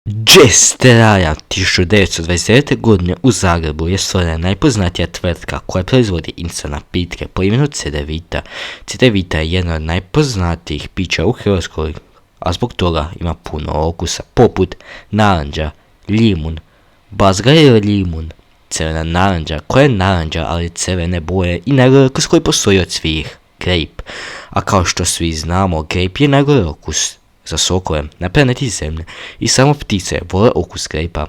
Džesteraja 1929. godine u Zagrebu je stvorena najpoznatija tvrtka koja proizvodi instant napitke po imenu Cedevita. Cedevita je jedna od najpoznatijih pića u Hrvatskoj, a zbog toga ima puno okusa, poput naranđa, limun, bazga je limun, crvena naranđa koja je naranđa ali crvene boje i najgore okus koji postoji od svih, grape. A kao što svi znamo, grape je najgore okus za sokove na planeti Zemlje i samo ptice vole okus grejpa.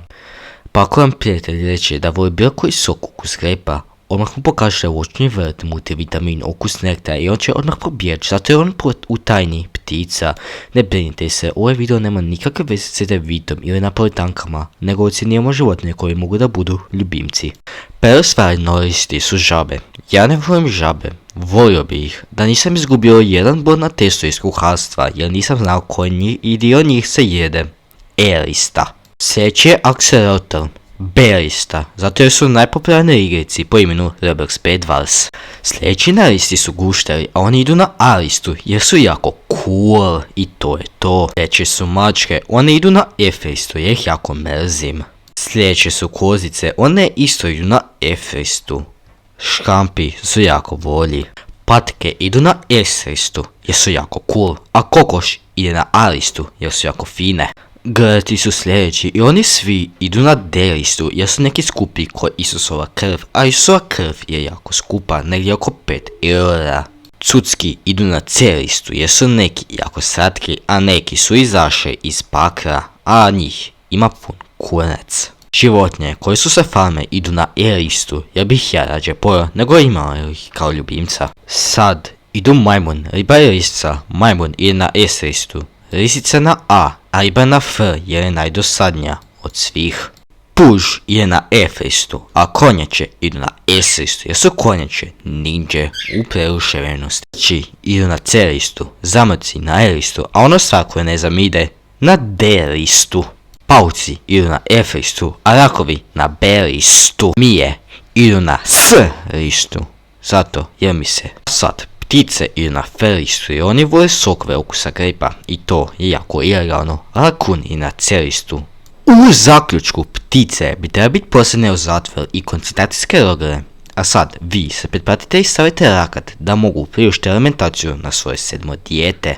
Pa ako vam prijatelj reče da voli bilo koji sok okus grejpa, odmah mu pokažete voćni vrt, multivitamin, okus nektara i on će odmah pobjeći, zato je on u tajni ptica. Ne brinite se, ovaj video nema nikakve veze s Cedevitom ili napolitankama, nego ocjenjujemo životinje koji mogu da budu ljubimci. Prve stvari noristi su žabe. Ja ne volim žabe, volio bi ih, da nisam izgubio jedan bod na testu iz kuharstva, jer nisam znao koji i dio njih se jede. E-lista. Sljedeći je Axolotl. B-lista, zato jer su najpopularniji igrici po imenu Roblox Pet Wars. Sljedeći na listi su gušteri, a oni idu na A-listu jer su jako cool i to je to. Sljedeći su mačke, one idu na F-listu jer ih jako mrzim. Sljedeće su kozice, one isto idu na F-listu. Škampi su jako volji. Patke idu na S-listu jer su jako cool, a kokoš ide na A-listu jer su jako fine. Grti su sljedeći i oni svi idu na D-listu jer su neki skupi ko Isusova krv, a Isusova krv je jako skupa, negdje oko 5 eura. Cucki idu na C-listu jer su neki jako slatki, a neki su izašli iz pakra, a njih ima pun kurac. Životinje koje su sa farme idu na E-listu jer bih ja rađe pojeo nego imao ih kao ljubimca. Sad idu majmun, riba i lisica, majmun ide na S-listu, lisica na A, a riba na F jer je najdosadnija od svih. Puž ide na F-listu, a konjače idu na S-listu jer su konjače ninja u preruševenosti. Znači idu na C-listu, zamrci na E-listu, a ono stvar koje ne znam ide na D-listu. Pauci idu na F-listu, a rakovi na B-listu. Mije idu na S-listu, zato jer mi se sad ptice idu na F-listu i oni vole sokove okusa grejpa i to je jako ilegalno, a rakun i na C-listu. U zaključku, ptice bi treba biti poslane u zatvor i koncentracijske logore. A sad, vi se pretplatite i stavite rakat da mogu priuštiti alimentaciju na svoje 7. dijete.